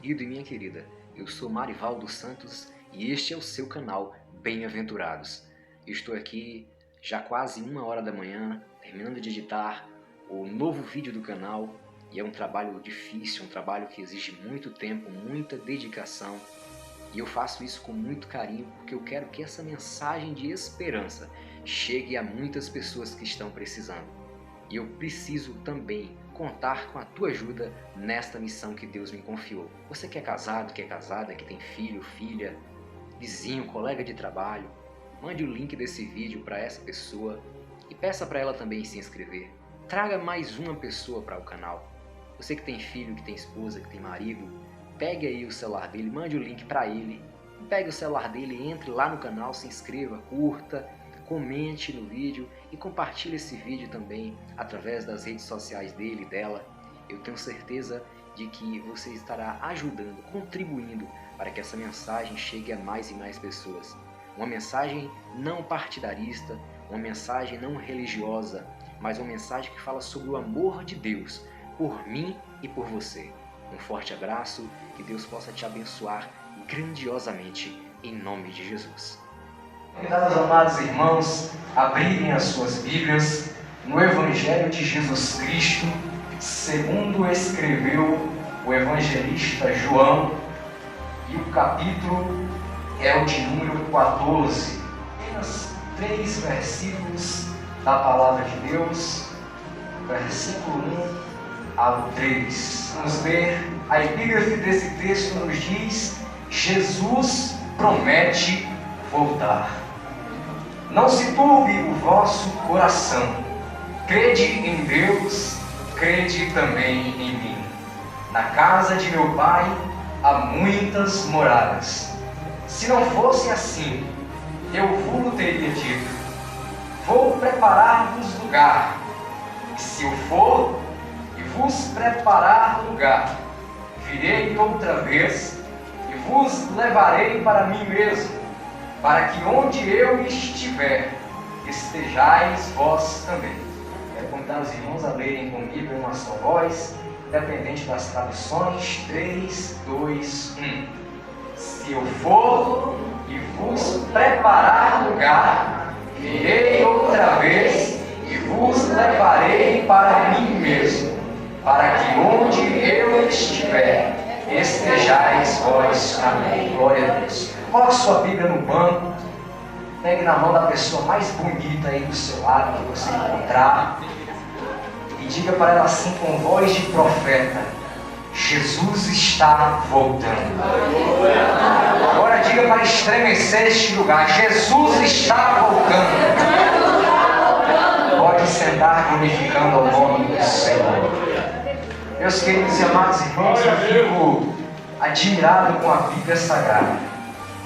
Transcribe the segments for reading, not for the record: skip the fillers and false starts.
querido e minha querida, eu sou Marivaldo Santos e este é o seu canal Bem-Aventurados. Estou aqui já quase 1h da manhã, terminando de editar o novo vídeo do canal e é um trabalho difícil, um trabalho que exige muito tempo, muita dedicação e eu faço isso com muito carinho porque eu quero que essa mensagem de esperança chegue a muitas pessoas que estão precisando. E eu preciso também contar com a tua ajuda nesta missão que Deus me confiou. Você que é casado, que é casada, que tem filho, filha, vizinho, colega de trabalho, mande o link desse vídeo para essa pessoa e peça para ela também se inscrever. Traga mais uma pessoa para o canal. Você que tem filho, que tem esposa, que tem marido, pegue aí o celular dele, mande o link para ele. Pegue o celular dele, entre lá no canal, se inscreva, curta, comente no vídeo e compartilhe esse vídeo também através das redes sociais dele e dela. Eu tenho certeza de que você estará ajudando, contribuindo para que essa mensagem chegue a mais e mais pessoas. Uma mensagem não partidarista, uma mensagem não religiosa, mas uma mensagem que fala sobre o amor de Deus por mim e por você. Um forte abraço, que Deus possa te abençoar grandiosamente em nome de Jesus. Convidados, amados irmãos, abrirem as suas Bíblias no Evangelho de Jesus Cristo, segundo escreveu o evangelista João, e o capítulo é o de número 14. Apenas 3 versículos da Palavra de Deus, versículo 1 ao 3. Vamos ler, a epígrafe desse texto nos diz: Jesus promete voltar. Não se turbe o vosso coração. Crede em Deus, crede também em mim. Na casa de meu Pai há muitas moradas. Se não fosse assim, eu vos teria dito: vou preparar-vos lugar. E se eu for e vos preparar lugar, virei outra vez e vos levarei para mim mesmo, para que onde eu estiver, estejais vós também. Quero convidar os irmãos a lerem comigo em uma só voz, independente das traduções. 3, 2, 1. Se eu for e vos preparar lugar, virei outra vez e vos levarei para mim mesmo, para que onde eu estiver, estejais vós também. Glória a Deus. Coloque sua Bíblia no banco, pegue na mão da pessoa mais bonita aí do seu lado que você encontrar e diga para ela assim com voz de profeta: Jesus está voltando. Agora diga para estremecer este lugar: Jesus está voltando. Pode sentar glorificando ao nome do Senhor. Meus queridos e amados irmãos, eu fico admirado com a Bíblia Sagrada.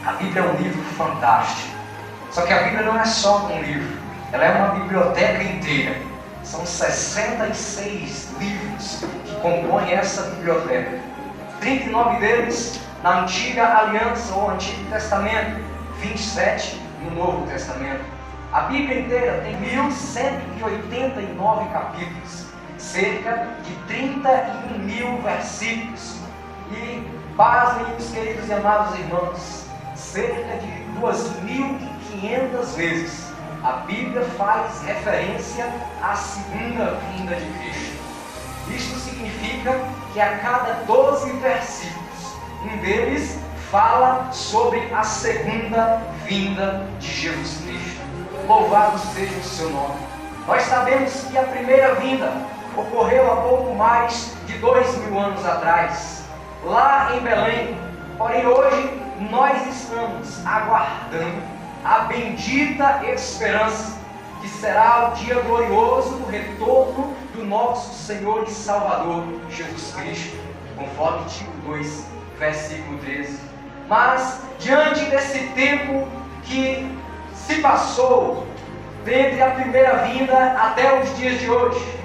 A Bíblia é um livro fantástico. Só que a Bíblia não é só um livro, ela é uma biblioteca inteira. São 66 livros que compõem essa biblioteca. 39 deles na Antiga Aliança ou Antigo Testamento, 27 no Novo Testamento. A Bíblia inteira tem 1189 capítulos, cerca de 31.000 versículos. E, pasmem, meus queridos e amados irmãos, cerca de 2.500 vezes a Bíblia faz referência à segunda vinda de Cristo. Isto significa que a cada 12 versículos, um deles fala sobre a segunda vinda de Jesus Cristo. Louvado seja o seu nome. Nós sabemos que a primeira vinda ocorreu há pouco mais de 2.000 anos atrás, lá em Belém. Porém, hoje nós estamos aguardando a bendita esperança que será o dia glorioso do retorno do nosso Senhor e Salvador Jesus Cristo, conforme Tito 2, versículo 13. Mas diante desse tempo que se passou, desde a primeira vinda até os dias de hoje,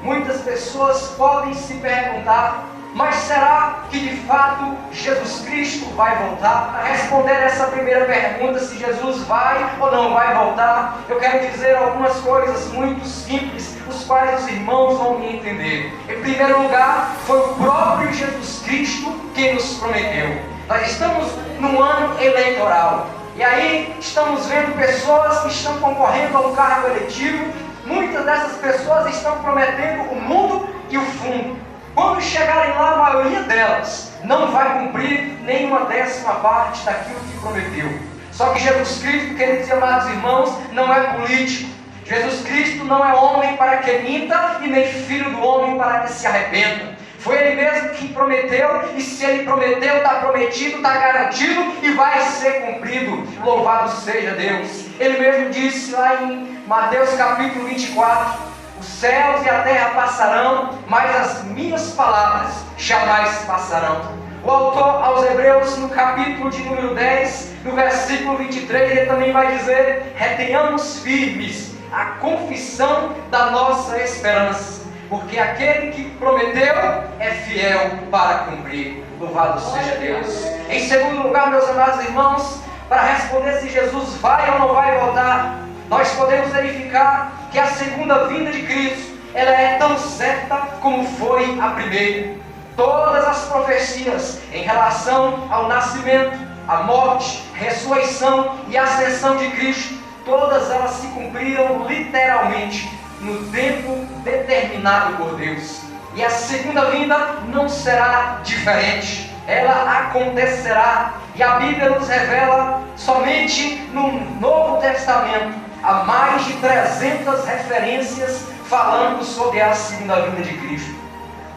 muitas pessoas podem se perguntar: mas será que de fato Jesus Cristo vai voltar? Para responder essa primeira pergunta, se Jesus vai ou não vai voltar, eu quero dizer algumas coisas muito simples, os quais os irmãos vão me entender. Em primeiro primeiro lugar, foi o próprio Jesus Cristo quem nos prometeu. Nós estamos num ano eleitoral. E aí estamos vendo pessoas que estão concorrendo a um cargo eletivo. Muitas dessas pessoas estão prometendo o mundo e o fundo. Quando chegarem lá, a maioria delas não vai cumprir nenhuma 10ª parte daquilo que prometeu. Só que Jesus Cristo, queridos e amados irmãos, não é político. Jesus Cristo não é homem para que minta e nem filho do homem para que se arrependa. Foi Ele mesmo que prometeu, e se Ele prometeu, está prometido, está garantido e vai ser cumprido. Louvado seja Deus. Ele mesmo disse lá em Mateus capítulo 24, os céus e a terra passarão, mas as minhas palavras jamais passarão. O autor aos Hebreus, no capítulo de número 10, no versículo 23, ele também vai dizer: retenhamos firmes a confissão da nossa esperança, porque aquele que prometeu é fiel para cumprir. Louvado seja Deus. Em segundo lugar, meus amados irmãos, para responder se Jesus vai ou não vai voltar, nós podemos verificar que a segunda vinda de Cristo, ela é tão certa como foi a primeira. Todas as profecias em relação ao nascimento, à morte, ressurreição e ascensão de Cristo, todas elas se cumpriram literalmente no tempo determinado por Deus. E a segunda vinda não será diferente. Ela acontecerá. E a Bíblia nos revela somente no Novo Testamento há mais de 300 referências falando sobre a segunda vinda de Cristo.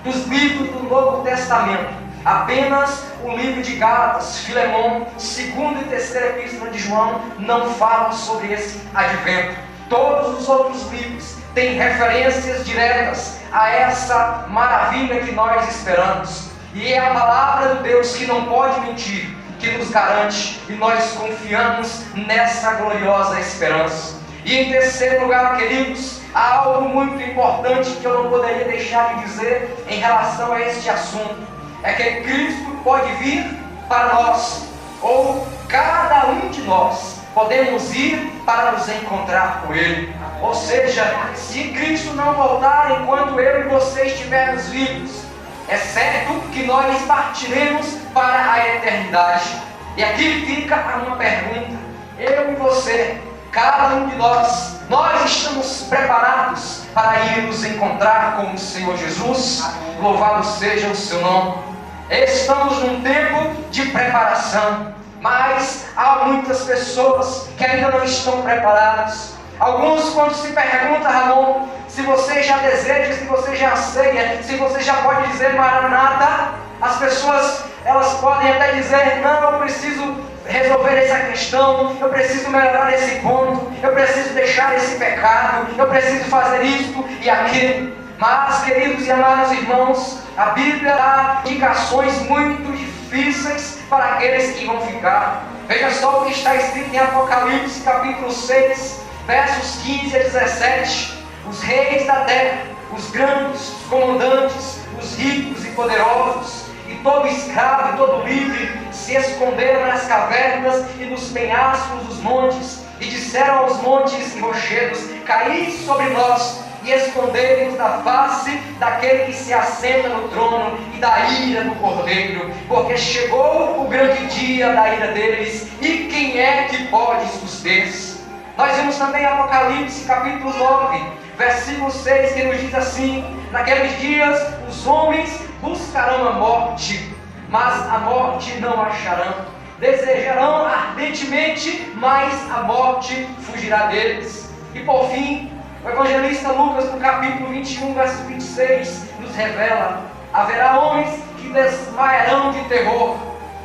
Dos livros do Novo Testamento, apenas o livro de Gálatas, Filemão, 2ª e 3ª Epístola de João não falam sobre esse advento. Todos os outros livros têm referências diretas a essa maravilha que nós esperamos. E é a palavra de Deus, que não pode mentir, que nos garante, e nós confiamos nessa gloriosa esperança. E em terceiro lugar, queridos, há algo muito importante que eu não poderia deixar de dizer em relação a este assunto. É que Cristo pode vir para nós, ou cada um de nós podemos ir para nos encontrar com Ele. Ou seja, se Cristo não voltar enquanto eu e você estivermos vivos, é certo que nós partiremos para a eternidade. E aqui fica uma pergunta: eu e você, cada um de nós estamos preparados para ir nos encontrar com o Senhor Jesus? Louvado seja o seu nome. Estamos num tempo de preparação, mas há muitas pessoas que ainda não estão preparadas. Alguns, quando se pergunta, Ramon, se você já deseja, se você já anseia, se você já pode dizer Maranata, as pessoas, elas podem até dizer: não, eu preciso resolver essa questão, eu preciso melhorar esse ponto, eu preciso deixar esse pecado, eu preciso fazer isto e aquilo. Mas, queridos e amados irmãos, a Bíblia dá indicações muito difíceis para aqueles que vão ficar. Veja só o que está escrito em Apocalipse capítulo 6, versos 15 a 17. Os reis da terra, os grandes, os comandantes, os ricos e poderosos, e todo escravo e todo livre se esconderam nas cavernas e nos penhascos dos montes, e disseram aos montes e rochedos: caí sobre nós, e escondei-nos da face daquele que se assenta no trono e da ira do Cordeiro, porque chegou o grande dia da ira deles, e quem é que pode suster-se? Nós vemos também Apocalipse capítulo 9, versículo 6, que nos diz assim: naqueles dias os homens buscarão a morte, mas a morte não acharão. Desejarão ardentemente, mas a morte fugirá deles. E por fim, o evangelista Lucas, no capítulo 21, verso 26, nos revela: haverá homens que desmaiarão de terror,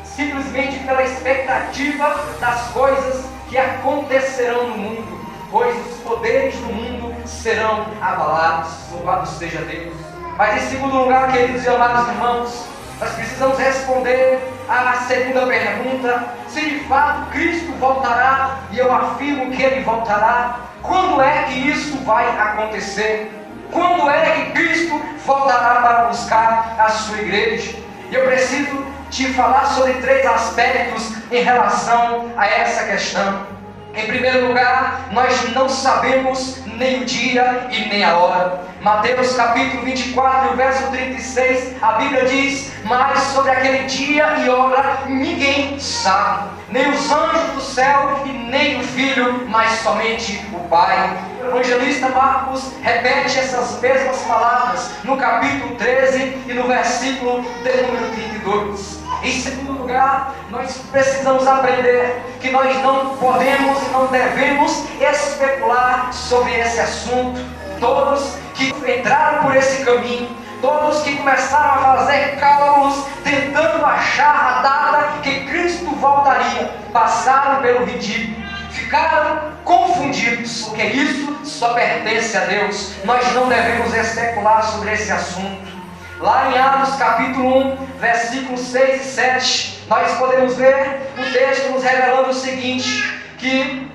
simplesmente pela expectativa das coisas que acontecerão no mundo, pois os poderes do mundo serão abalados. Louvado seja Deus. Mas em segundo lugar, queridos e amados irmãos, nós precisamos responder à segunda pergunta: se de fato Cristo voltará, e eu afirmo que Ele voltará, quando é que isso vai acontecer? Quando é que Cristo voltará para buscar a sua igreja? E eu preciso te falar sobre 3 aspectos em relação a essa questão. Em primeiro lugar, nós não sabemos nem o dia e nem a hora. Mateus capítulo 24, verso 36, a Bíblia diz: mas sobre aquele dia e hora ninguém sabe, nem os anjos do céu e nem o Filho, mas somente o Pai. O evangelista Marcos repete essas mesmas palavras no capítulo 13 e no versículo de número 32. Em segundo lugar, nós precisamos aprender que nós não podemos e não devemos especular sobre esse assunto. Todos que entraram por esse caminho, todos que começaram a fazer cálculos tentando achar a data que Cristo voltaria, passaram pelo ridículo, ficaram confundidos, porque isso só pertence a Deus. Nós não devemos especular sobre esse assunto. Lá em Atos capítulo 1, versículos 6 e 7, nós podemos ver o texto nos revelando o seguinte: que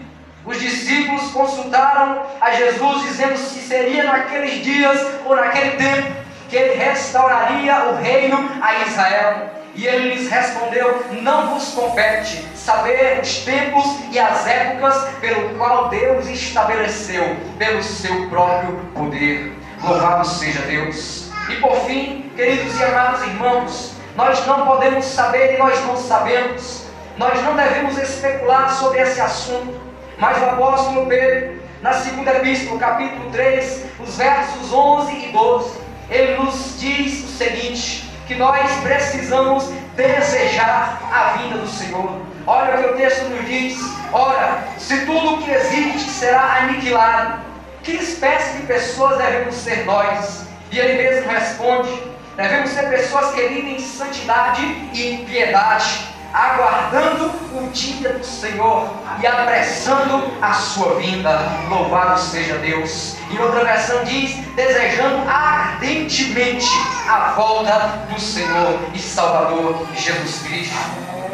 os discípulos consultaram a Jesus, dizendo se seria naqueles dias ou naquele tempo que ele restauraria o reino a Israel. E ele lhes respondeu: não vos compete saber os tempos e as épocas pelo qual Deus estabeleceu pelo seu próprio poder. Louvado seja Deus. E por fim, queridos e amados irmãos, nós não podemos saber e nós não sabemos. Nós não devemos especular sobre esse assunto. Mas o apóstolo Pedro, na segunda epístola, capítulo 3, os versos 11 e 12, ele nos diz o seguinte: que nós precisamos desejar a vinda do Senhor. Olha o que o texto nos diz: ora, se tudo o que existe será aniquilado, que espécie de pessoas devemos ser nós? E ele mesmo responde: devemos ser pessoas que vivem em santidade e em piedade, aguardando o dia do Senhor e apressando a sua vinda. Louvado seja Deus. E outra versão diz: desejando ardentemente a volta do Senhor e Salvador Jesus Cristo.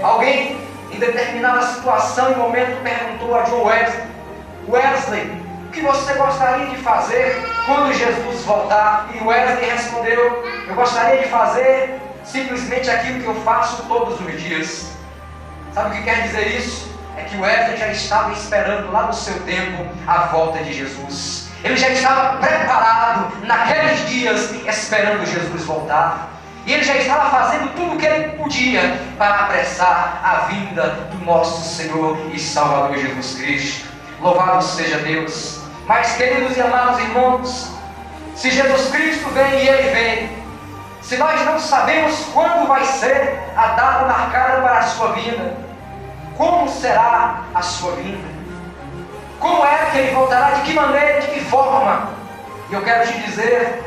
Alguém em determinada situação e momento perguntou a John Wesley: Wesley, o que você gostaria de fazer quando Jesus voltar? E Wesley respondeu: eu gostaria de fazer simplesmente aquilo que eu faço todos os dias. Sabe o que quer dizer isso? É que Wesley já estava esperando lá no seu tempo a volta de Jesus. Ele já estava preparado naqueles dias esperando Jesus voltar. E ele já estava fazendo tudo o que ele podia para apressar a vinda do nosso Senhor e Salvador Jesus Cristo. Louvado seja Deus. Mas, queridos e amados irmãos, se Jesus Cristo vem e Ele vem, se nós não sabemos quando vai ser a data marcada para a sua vinda, como será a sua vinda? Como é que Ele voltará? De que maneira? De que forma? E eu quero te dizer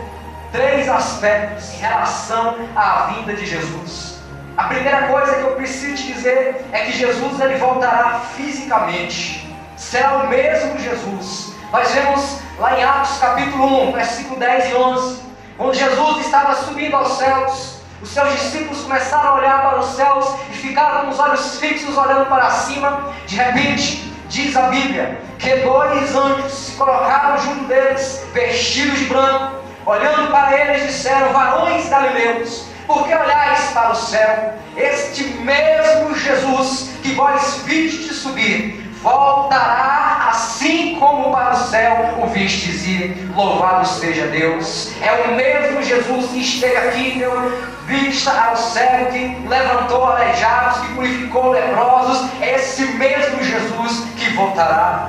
3 aspectos em relação à vinda de Jesus. A primeira coisa que eu preciso te dizer é que Jesus ele voltará fisicamente. Será o mesmo Jesus. Nós vemos lá em Atos capítulo 1, versículo 10 e 11, quando Jesus estava subindo aos céus, os seus discípulos começaram a olhar para os céus e ficaram com os olhos fixos olhando para cima. De repente, diz a Bíblia, que 2 anjos se colocaram junto deles, vestidos de branco, olhando para eles disseram: varões galileus, por que olhais para o céu? Este mesmo Jesus que vós vistes subir, voltará assim como para o céu o vistes ir. Louvado seja Deus. É o mesmo Jesus que esteve aqui, deu vista ao céu, que levantou aleijados, que purificou leprosos. É esse mesmo Jesus que voltará.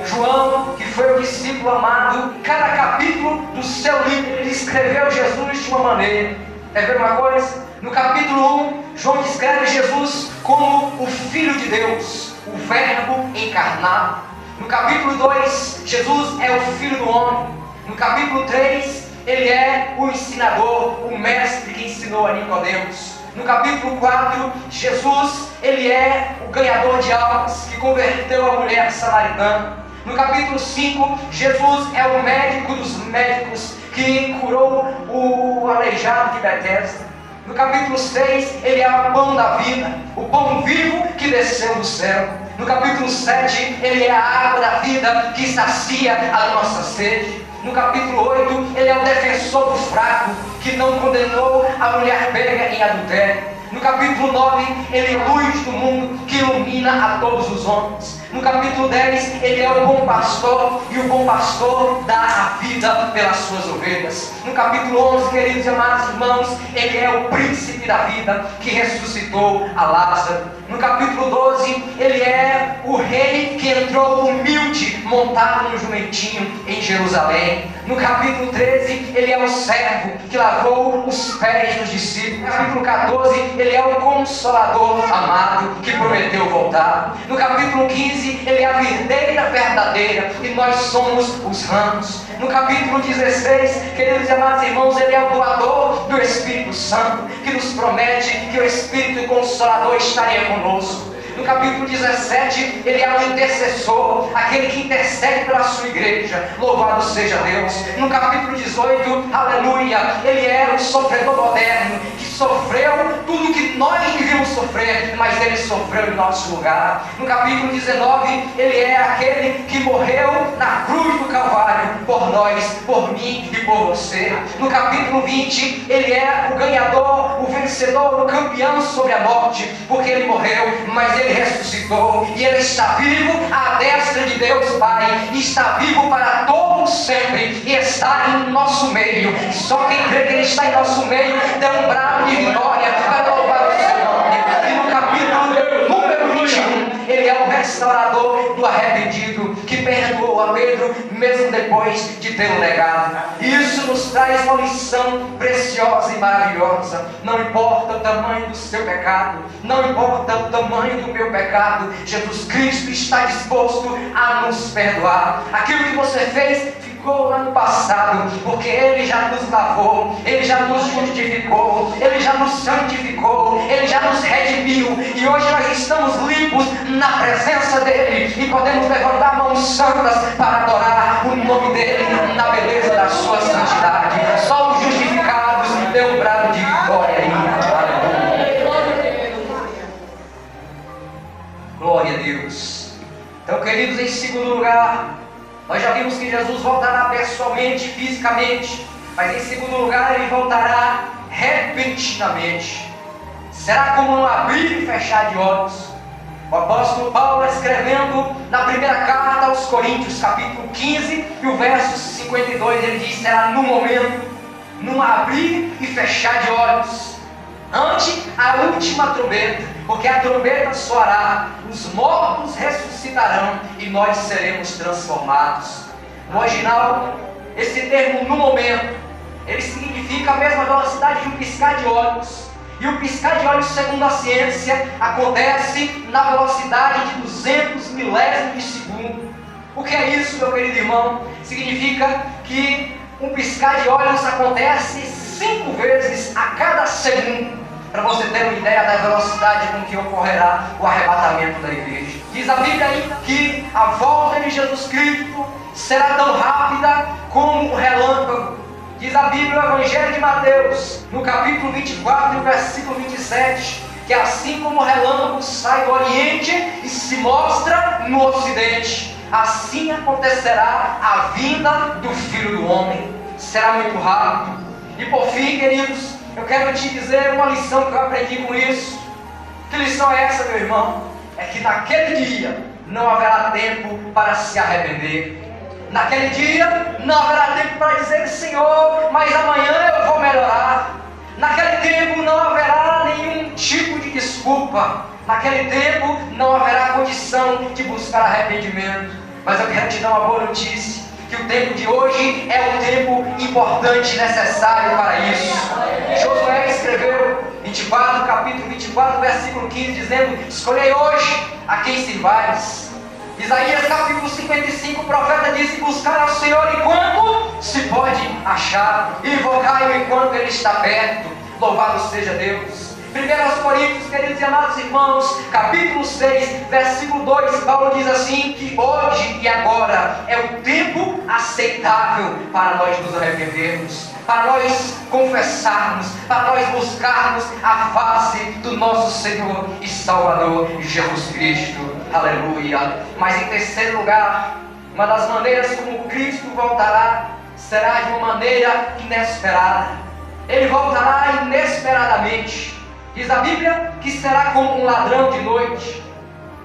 João, que foi o discípulo amado, cada capítulo do seu livro ele escreveu Jesus de uma maneira. Quer ver uma coisa? No capítulo 1, João descreve Jesus como o Filho de Deus, o Verbo encarnado. No capítulo 2, Jesus é o Filho do Homem. No capítulo 3, ele é o ensinador, o mestre que ensinou a Nicodemos. No capítulo 4, Jesus ele é o ganhador de almas, que converteu a mulher samaritana. No capítulo 5, Jesus é o médico dos médicos, que curou o aleijado de Betesda. No capítulo 6, ele é o pão da vida, o pão vivo que desceu do céu. No capítulo 7, ele é a água da vida que sacia a nossa sede. No capítulo 8, ele é o defensor do fraco, que não condenou a mulher pega em adultério. No capítulo 9, ele é luz do mundo, que ilumina a todos os homens. No capítulo 10, ele é o bom pastor, e o bom pastor dá a vida pelas suas ovelhas. No capítulo 11, queridos e amados irmãos, ele é o príncipe da vida, que ressuscitou a Lázaro. No capítulo 12, ele é o rei que entrou humilde, montado no jumentinho em Jerusalém. No capítulo 13, ele é o servo que lavou os pés dos discípulos. No capítulo 14, ele é o consolador amado que prometeu voltar. No capítulo 15, ele é a videira verdadeira e nós somos os ramos. No capítulo 16, queridos e amados irmãos, ele é o doador do Espírito Santo, que nos promete que o Espírito Consolador estaria conosco. No capítulo 17, ele é o intercessor, aquele que intercede pela sua igreja. Louvado seja Deus. No capítulo 18, aleluia, ele é o sofredor moderno, que sofreu tudo que nós devíamos sofrer, mas ele sofreu em nosso lugar. No capítulo 19, ele é aquele que morreu na cruz do Calvário por nós, por mim e por você. No capítulo 20, ele é o ganhador, o vencedor, o campeão sobre a morte, porque ele morreu, mas ele ressuscitou e ele está vivo à destra de Deus Pai, e está vivo para todo sempre, e está em nosso meio. Só quem crê que ele está em nosso meio dá um brado de vitória para louvar o seu nome. E no capítulo número 21, ele é o restaurador do arrependido, que perdoou a Pedro mesmo depois de tê-lo negado. Isso nos traz uma lição preciosa e maravilhosa. Não importa o tamanho do seu pecado, não importa o tamanho do meu pecado, Jesus Cristo está disposto a nos perdoar. Aquilo que você fez ficou lá no passado, porque Ele já nos lavou, Ele já nos justificou, Ele já nos santificou, Ele já nos redimiu, e hoje nós estamos limpos na presença dEle, e podemos levantar mãos santas para adorar o nome dEle na beleza da sua santidade. Só os justificados dê um brado de vitória aí. Glória a Deus. Então, queridos, em segundo lugar, nós já vimos que Jesus voltará pessoalmente, fisicamente, mas em segundo lugar ele voltará repentinamente. Será como um abrir e fechar de olhos. O apóstolo Paulo, escrevendo na primeira carta aos Coríntios, capítulo 15 e o verso 52, ele diz: será no momento, num abrir e fechar de olhos, ante a última trombeta, porque a trombeta soará, os mortos ressuscitarão e nós seremos transformados. No original, esse termo "no momento", ele significa a mesma velocidade de um piscar de olhos. E o piscar de olhos, segundo a ciência, acontece na velocidade de 200 milésimos de segundo. O que é isso, meu querido irmão? Significa que um piscar de olhos acontece 5 vezes a cada segundo, para você ter uma ideia da velocidade com que ocorrerá o arrebatamento da igreja. Diz a Bíblia ainda que a volta de Jesus Cristo será tão rápida como um relâmpago. Diz a Bíblia, no Evangelho de Mateus, no capítulo 24, no versículo 27, que assim como o relâmpago sai do Oriente e se mostra no Ocidente, assim acontecerá a vinda do Filho do Homem. Será muito rápido. E por fim, queridos, eu quero te dizer uma lição que eu aprendi com isso. Que lição é essa, meu irmão? É que naquele dia não haverá tempo para se arrepender. Naquele dia não haverá tempo para dizer: Senhor, mas amanhã eu vou melhorar. Naquele tempo não haverá nenhum tipo de desculpa. Naquele tempo não haverá condição de buscar arrependimento. Mas eu quero te dar uma boa notícia: que o tempo de hoje é um tempo importante e necessário para isso. Josué escreveu capítulo 24, versículo 15, dizendo: escolhei hoje a quem sirvais. Isaías capítulo 55, o profeta disse: buscar ao Senhor enquanto se pode achar, invocai-o enquanto Ele está perto. Louvado seja Deus. 1 Coríntios, queridos e amados irmãos, capítulo 6, versículo 2, Paulo diz assim: que hoje e agora é o tempo aceitável para nós nos arrependermos, para nós confessarmos, para nós buscarmos a face do nosso Senhor e Salvador Jesus Cristo. Aleluia. Mas em terceiro lugar, uma das maneiras como Cristo voltará será de uma maneira inesperada. Ele voltará inesperadamente. Diz a Bíblia que será como um ladrão de noite.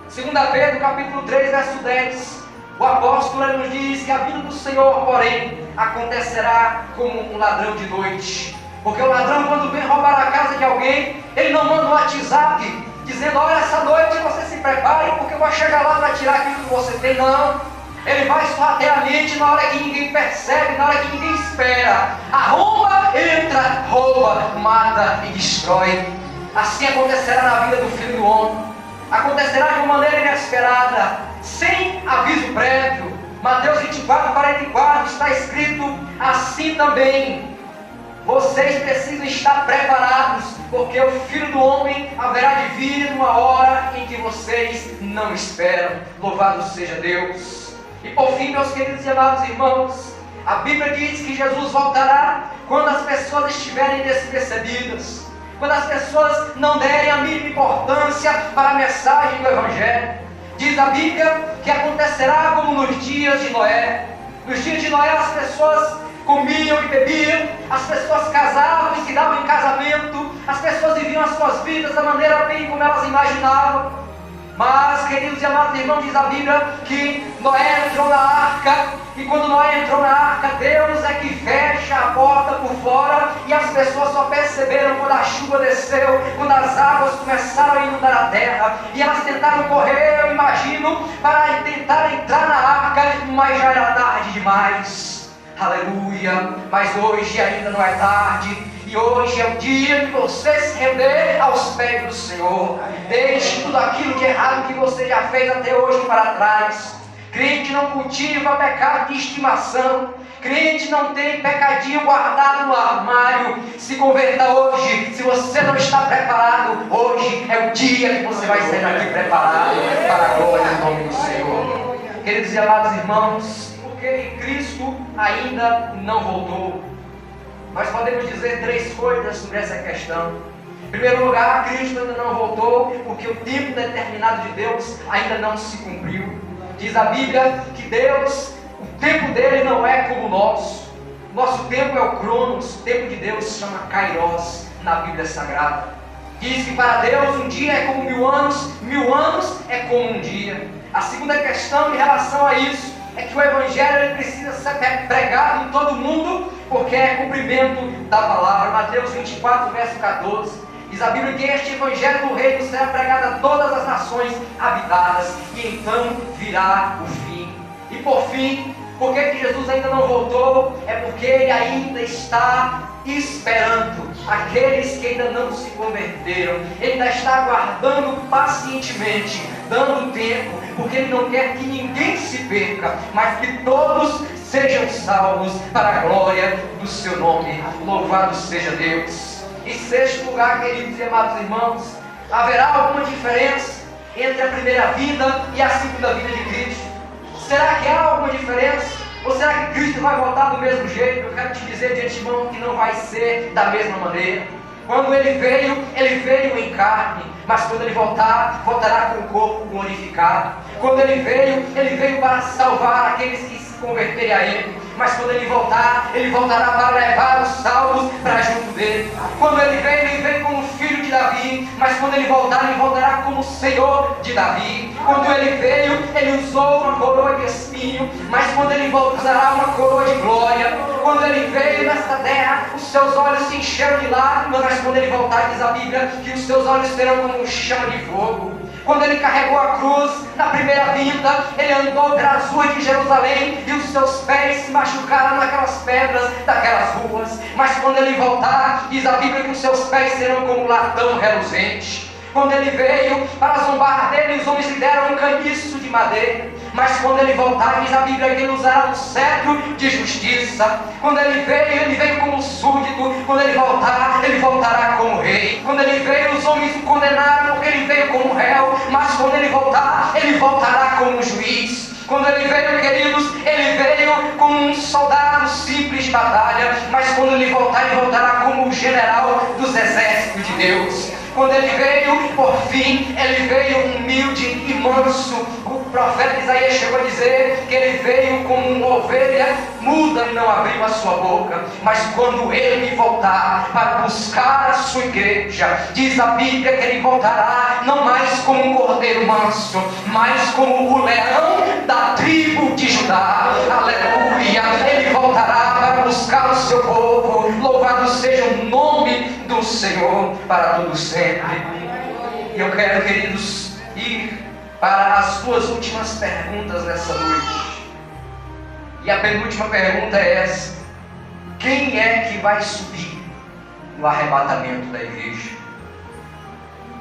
2 Pedro capítulo 3, verso 10, o apóstolo nos diz que a vinda do Senhor, porém, acontecerá como um ladrão de noite. Porque o ladrão, quando vem roubar a casa de alguém, ele não manda um WhatsApp dizendo: olha, essa noite você se prepare porque eu vou chegar lá para tirar aquilo que você tem. Não, ele vai sorrateiramente na hora que ninguém percebe, na hora que ninguém espera. Arromba, entra, rouba, mata e destrói. Assim acontecerá na vida do Filho do Homem. Acontecerá de uma maneira inesperada, sem aviso prévio. Mateus 24, 44 está escrito assim também: vocês precisam estar preparados, porque o Filho do Homem haverá de vir numa hora em que vocês não esperam. Louvado seja Deus. E por fim, meus queridos e amados irmãos, a Bíblia diz que Jesus voltará quando as pessoas estiverem despercebidas, quando as pessoas não derem a mínima importância para a mensagem do Evangelho. Diz a Bíblia que acontecerá como nos dias de Noé. Nos dias de Noé as pessoas comiam e bebiam, as pessoas casavam e se davam em casamento, as pessoas viviam as suas vidas da maneira bem como elas imaginavam. Mas, queridos e amados irmãos, diz a Bíblia que Noé entrou na arca, e quando Noé entrou na arca, Deus é que fecha a porta por fora, e as pessoas só perceberam quando a chuva desceu, quando as águas começaram a inundar a terra, e elas tentaram correr, eu imagino, para tentar entrar na arca, mas já era tarde demais. Aleluia! Mas hoje ainda não é tarde. E hoje é o dia de você se render aos pés do Senhor. Deixe tudo aquilo de errado que você já fez até hoje para trás. Crente não cultiva pecado de estimação. Crente não tem pecadinho guardado no armário. Se converta hoje. Se você não está preparado, hoje é o dia que você vai sair daqui preparado para a glória do nome do Senhor. Queridos e amados irmãos, porque Cristo ainda não voltou, nós podemos dizer três coisas sobre essa questão. Em primeiro lugar, Cristo ainda não voltou porque o tempo determinado de Deus ainda não se cumpriu. Diz a Bíblia que Deus, o tempo dele não é como o nosso. Nosso tempo é o Cronos, o tempo de Deus se chama Kairos na Bíblia Sagrada. Diz que para Deus um dia é como 1000 anos é como um dia. A segunda questão em relação a isso é que o Evangelho ele precisa ser pregado em todo mundo, porque é cumprimento da palavra. Mateus 24, verso 14, diz a Bíblia que este Evangelho do Reino será pregado a todas as nações habitadas, e então virá o fim. E por fim, por que Jesus ainda não voltou? É porque Ele ainda está esperando aqueles que ainda não se converteram. Ele ainda está aguardando pacientemente, dando tempo, porque Ele não quer que ninguém se perca, mas que todos sejam salvos para a glória do seu nome. Louvado seja Deus. Em sexto lugar, queridos e amados irmãos, haverá alguma diferença entre a primeira vinda e a segunda vinda de Cristo? Será que há alguma diferença? Ou será que Cristo vai voltar do mesmo jeito? Eu quero te dizer de antemão que não vai ser da mesma maneira. Quando Ele veio em carne, mas quando Ele voltar, voltará com o corpo glorificado. Quando Ele veio para salvar aqueles que se converterem a Ele. Mas quando Ele voltar, Ele voltará para levar os salvos para junto dele. Quando Ele veio como filho de Davi, mas quando Ele voltará como Senhor de Davi. Quando Ele veio, Ele usou uma coroa de espinho, mas quando Ele voltará, uma coroa de glória. Quando Ele veio nesta terra, os seus olhos se encheram de lágrimas, mas quando Ele voltar, diz a Bíblia, que os seus olhos serão como chama de fogo. Quando Ele carregou a cruz, na primeira vinda, Ele andou pelas ruas de Jerusalém, e os seus pés se machucaram naquelas pedras daquelas ruas. Mas quando Ele voltar, diz a Bíblia que os seus pés serão como latão reluzente. Quando Ele veio para zombar dele, os homens lhe deram um caniço de madeira. Mas quando Ele voltar, diz a Bíblia que Ele usará um cetro de justiça. Quando Ele veio como súdito. Quando Ele voltará como rei. Quando Ele veio, os homens o condenaram porque Ele veio como réu. Mas quando Ele voltará como juiz. Quando Ele veio, queridos, Ele veio como um soldado simples de batalha. Mas quando Ele voltará como o general dos exércitos de Deus. Quando ele veio, por fim, ele veio humilde e manso. O profeta Isaías chegou a dizer que ele veio como uma ovelha muda e não abriu a sua boca. Mas quando ele voltar para buscar a sua igreja, diz a Bíblia que ele voltará não mais como um cordeiro manso, mas como o leão da tribo de Judá. Aleluia! Ele voltará para buscar o seu povo. Louvado seja o nome do Senhor para todo sempre. E eu quero, queridos, ir para as duas últimas perguntas nessa noite. E a penúltima pergunta é essa: quem é que vai subir no arrebatamento da igreja?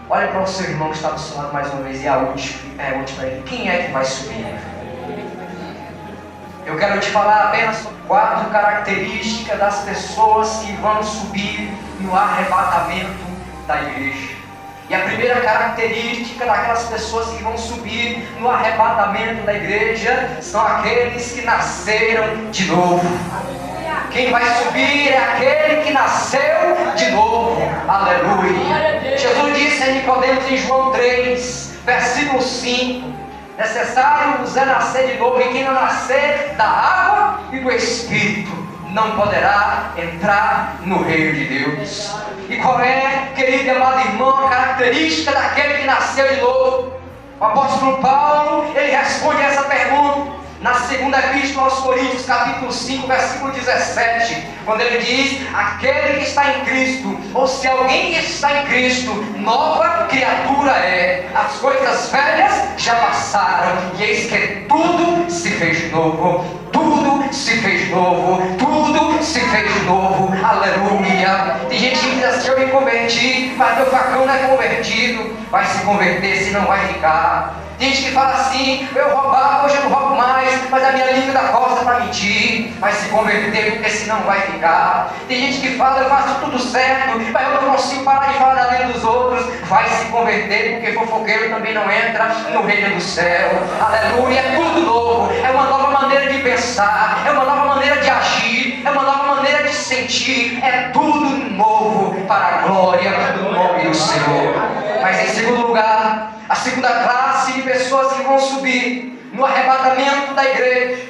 Olha para o seu irmão que está do seu lado mais uma vez, e a última pergunta para ele: quem é que vai subir? Eu quero te falar apenas sobre 4 características das pessoas que vão subir no arrebatamento da igreja. E a primeira característica daquelas pessoas que vão subir no arrebatamento da igreja são aqueles que nasceram de novo. Quem vai subir é aquele que nasceu de novo. Aleluia! Jesus disse a Nicodemos em João 3, versículo 5: necessário vos é nascer de novo, e quem não nascer da água e do Espírito não poderá entrar no reino de Deus. E qual é, querido e amado irmão, a característica daquele que nasceu de novo? O apóstolo Paulo, ele responde essa pergunta na segunda epístola aos Coríntios, capítulo 5, versículo 17, quando ele diz: aquele que está em Cristo, ou se alguém que está em Cristo, nova criatura é, as coisas velhas já passaram, e eis que tudo se fez novo. Tudo se fez novo, tudo se fez novo, aleluia. Tem gente que diz assim: eu me converti, mas meu facão não é convertido. Vai se converter, se não vai ficar. Tem gente que fala assim: eu roubava, hoje eu não roubo mais, mas a minha língua da costa para mentir. Vai se converter, porque senão vai ficar. Tem gente que fala: eu faço tudo certo, mas eu não consigo parar de falar da vida dos outros. Vai se converter, porque fofoqueiro também não entra no reino do céu. Aleluia, é tudo novo, é uma nova maneira de pensar, é uma nova maneira de agir, é uma nova maneira de sentir, é tudo novo para a glória do nome do Senhor. Mas em segundo lugar, a segunda classe de pessoas que vão subir no arrebatamento da igreja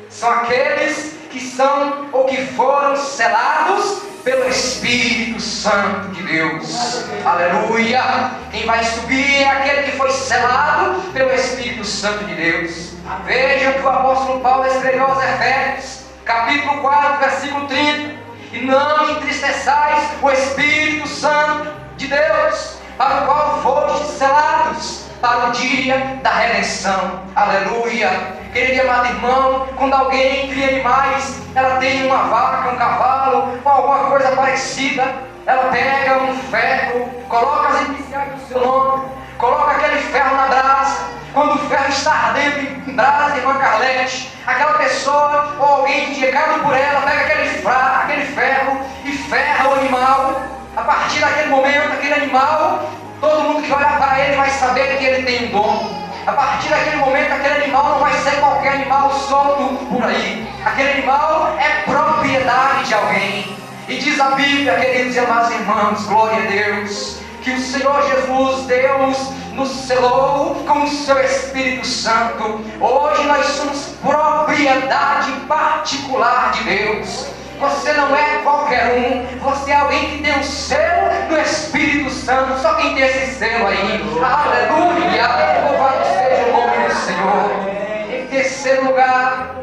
são aqueles que são ou que foram selados pelo Espírito Santo de Deus. Aleluia! Quem vai subir é aquele que foi selado pelo Espírito Santo de Deus. Vejam que o apóstolo Paulo escreveu aos Efésios, capítulo 4, versículo 30: e não entristeçais o Espírito Santo de Deus, para o qual fostes selados para o dia da redenção. Aleluia! Querido e amado irmão, quando alguém cria animais, ela tem uma vaca, um cavalo ou alguma coisa parecida, ela pega um ferro, coloca as iniciais do seu nome, coloca aquele ferro na brasa. Quando o ferro está ardendo em brasa, em uma Carlete, aquela pessoa ou alguém indicado por ela pega aquele ferro e ferra o animal. A partir daquele momento, aquele animal, todo mundo que olhar para ele vai saber que ele tem um dom. A partir daquele momento, aquele animal não vai ser qualquer animal solto por aí. Aquele animal é propriedade de alguém. E diz a Bíblia, queridos e amados irmãos, glória a Deus, que o Senhor Jesus, Deus, nos selou com o seu Espírito Santo. Hoje nós somos propriedade particular de Deus. Você não é qualquer um, você é alguém que tem um selo do Espírito Santo. Só quem tem esse selo aí, aleluia, louvado seja o nome do Senhor. Em terceiro lugar,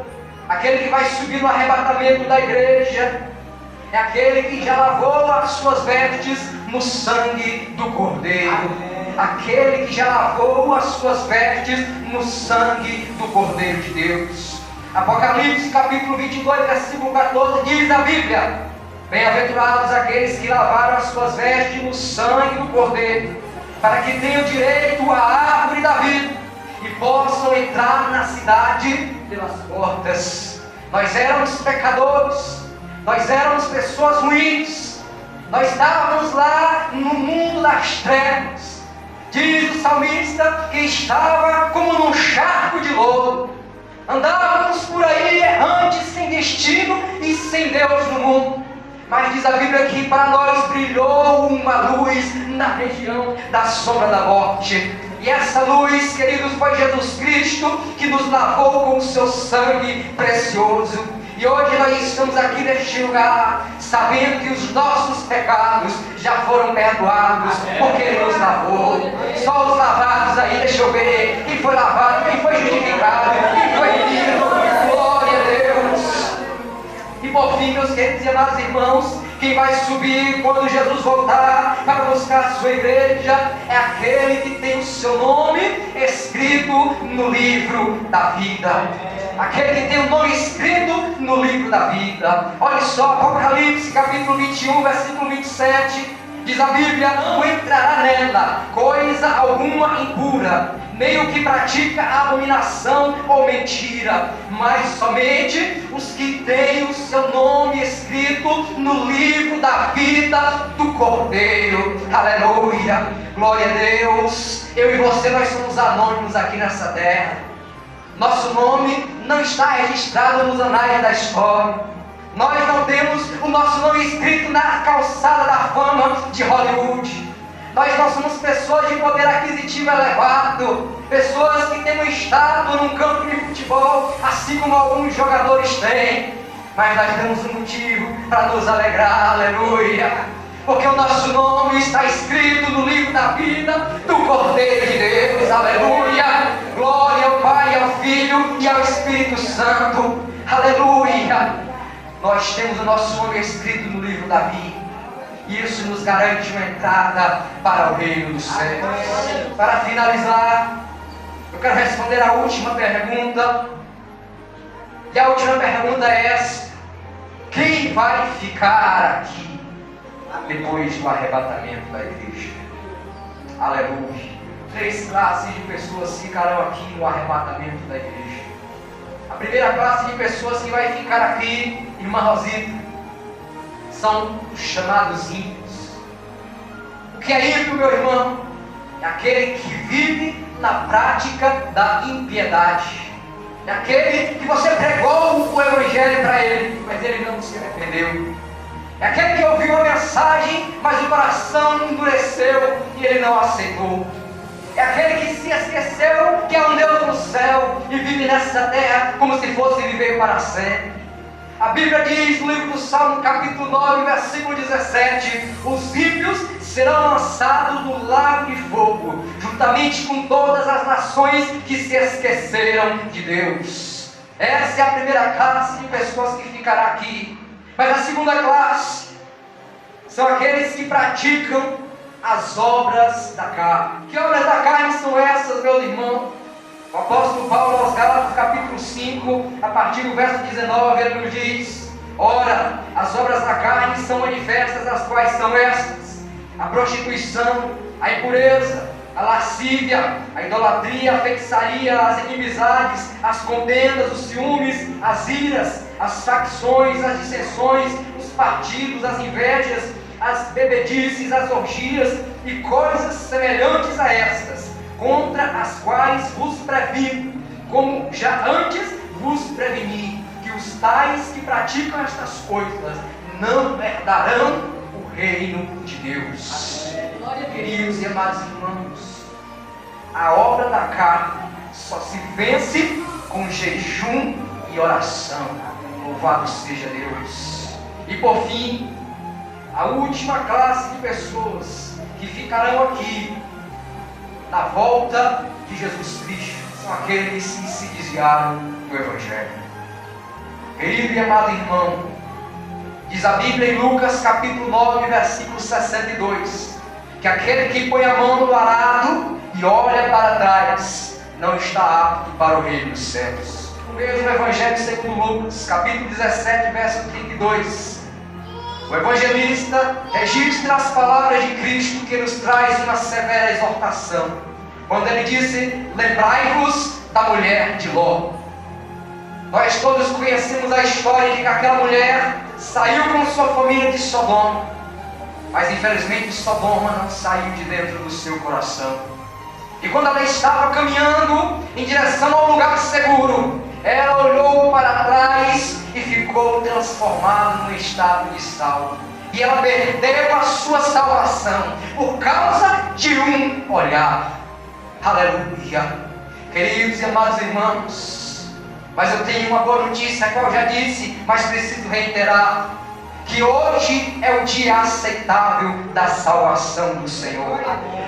aquele que vai subir no arrebatamento da igreja é aquele que já lavou as suas vestes no sangue do Cordeiro. Aquele que já lavou as suas vestes no sangue do Cordeiro de Deus. Apocalipse capítulo 22, versículo 14, diz a Bíblia: bem-aventurados aqueles que lavaram as suas vestes no sangue do Cordeiro, para que tenham direito à árvore da vida e possam entrar na cidade pelas portas. Nós éramos pecadores, nós éramos pessoas ruins, nós estávamos lá no mundo das trevas. Diz o salmista que estava como num charco de lodo. Andávamos por aí errantes, sem destino e sem Deus no mundo. Mas diz a Bíblia que para nós brilhou uma luz na região da sombra da morte. E essa luz, queridos, foi Jesus Cristo que nos lavou com o seu sangue precioso. E hoje nós estamos aqui neste lugar, sabendo que os nossos pecados já foram perdoados, porque Ele nos lavou. Só os lavados aí, deixa eu ver, quem foi lavado, quem foi justificado, quem foi remido. Glória a Deus. E por fim, meus queridos e amados irmãos, quem vai subir quando Jesus voltar para buscar a sua igreja é aquele que tem o seu nome escrito no livro da vida. Aquele que tem o nome escrito no livro da vida. Olha só, Apocalipse capítulo 21, versículo 27. Diz a Bíblia: não entrará nela coisa alguma impura, nem o que pratica abominação ou mentira, mas somente os que têm o seu nome escrito no livro da vida do Cordeiro. Aleluia, glória a Deus. Eu e você, nós somos anônimos aqui nessa terra. Nosso nome não está registrado nos anais da história. Nós não temos o nosso nome escrito na calçada da fama de Hollywood. Nós não somos pessoas de poder aquisitivo elevado, pessoas que têm um status num campo de futebol, assim como alguns jogadores têm. Mas nós temos um motivo para nos alegrar, aleluia, porque o nosso nome está escrito no livro da vida do Cordeiro de Deus, aleluia. Glória ao Pai, ao Filho e ao Espírito Santo, aleluia. Nós temos o nosso nome escrito no livro da vida, e isso nos garante uma entrada para o reino dos céus. Para finalizar, eu quero responder a última pergunta, e a última pergunta é essa: quem vai ficar aqui depois do arrebatamento da igreja? Aleluia. 3 classes de pessoas ficarão aqui no arrebatamento da igreja. A primeira classe de pessoas que vai ficar aqui, irmã Rosita, são os chamados ímpios. O que é ímpio, meu irmão? É aquele que vive na prática da impiedade. É aquele que você pregou o evangelho para ele, mas ele não se arrependeu. É aquele que ouviu a mensagem, mas o coração endureceu e ele não aceitou. É aquele que se esqueceu que é um Deus no céu e vive nessa terra como se fosse viver para sempre. A Bíblia diz no livro do Salmo, capítulo 9, versículo 17: os ímpios serão lançados no lago de fogo, juntamente com todas as nações que se esqueceram de Deus. Essa é a primeira classe de pessoas que ficará aqui. Mas a segunda classe são aqueles que praticam as obras da carne. Que obras da carne são essas, meus irmãos? O apóstolo Paulo aos Gálatas, capítulo 5, a partir do verso 19, ele nos diz: ora, as obras da carne são manifestas, as quais são estas: a prostituição, a impureza, a lascívia, a idolatria, a feitiçaria, as inimizades, as contendas, os ciúmes, as iras, as facções, as dissensões, os partidos, as invejas, as bebedices, as orgias e coisas semelhantes a estas, contra as quais vos previno, como já antes vos preveni, que os tais que praticam estas coisas não herdarão o reino de Deus. Queridos e amados irmãos, a obra da carne só se vence com jejum e oração. Louvado seja Deus. E por fim, a última classe de pessoas que ficarão aqui na volta de Jesus Cristo são aqueles que se desviaram do Evangelho. Querido e amado irmão, diz a Bíblia em Lucas capítulo 9, versículo 62, que aquele que põe a mão no arado e olha para trás não está apto para o reino dos céus. O mesmo Evangelho segundo Lucas, capítulo 17, verso 32. O evangelista registra as palavras de Cristo, que nos traz uma severa exortação, quando ele disse: lembrai-vos da mulher de Ló. Nós todos conhecemos a história de que aquela mulher saiu com sua família de Sodoma, mas infelizmente Sodoma não saiu de dentro do seu coração. E quando ela estava caminhando em direção ao lugar seguro, ela olhou para trás e ficou transformada num estado de sal. E ela perdeu a sua salvação por causa de um olhar. Aleluia. Queridos e amados irmãos, mas eu tenho uma boa notícia, a qual eu já disse, mas preciso reiterar, que hoje é o dia aceitável da salvação do Senhor.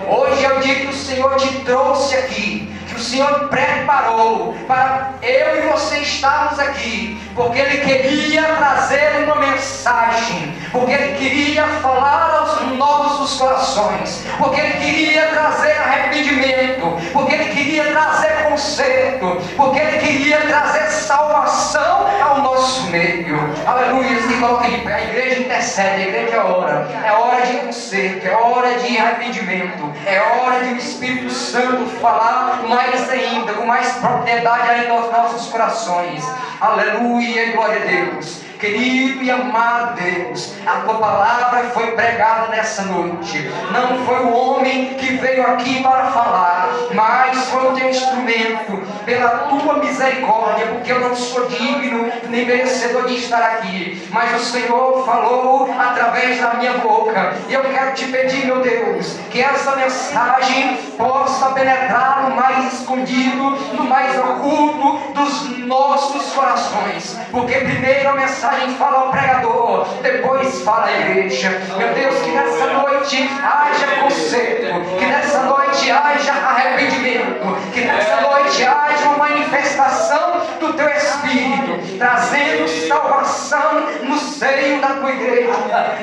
Hoje é o dia que o Senhor te trouxe aqui, que o Senhor preparou para eu e você estarmos aqui, porque Ele queria trazer uma mensagem, porque Ele queria falar aos nossos corações, porque Ele queria trazer arrependimento, porque Ele queria trazer conserto, porque Ele queria trazer salvação ao nosso meio. Aleluia, se coloque de pé, a igreja intercede, a igreja ora. É hora de conserto, é hora de arrependimento, é hora de o Espírito Santo falar mais ainda, com mais propriedade ainda aos nossos corações. Aleluia, glória a Deus. Querido e amado Deus, a tua palavra foi pregada nessa noite. Não foi o homem que veio aqui para falar, mas foi o teu instrumento, pela tua misericórdia, porque eu não sou digno nem merecedor de estar aqui, mas o Senhor falou através da minha boca. E eu quero te pedir, meu Deus, que essa mensagem possa penetrar no mais escondido, no mais oculto dos nossos corações, porque primeiro a mensagem fala ao pregador, depois fala à igreja. Meu Deus, que nessa noite haja conserto, que nessa noite haja arrependimento, que nessa noite haja uma manifestação do teu Espírito, trazendo salvação no seio da tua igreja.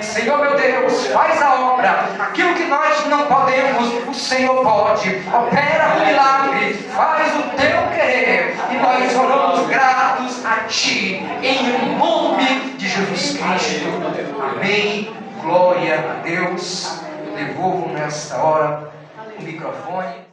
Senhor, meu Deus, faz a obra. Aquilo que nós não podemos, o Senhor pode. Opera o milagre, faz o teu querer, e nós oramos gratos a ti, em nome de Jesus Cristo. Amém. Glória a Deus. Eu devolvo nesta hora o microfone.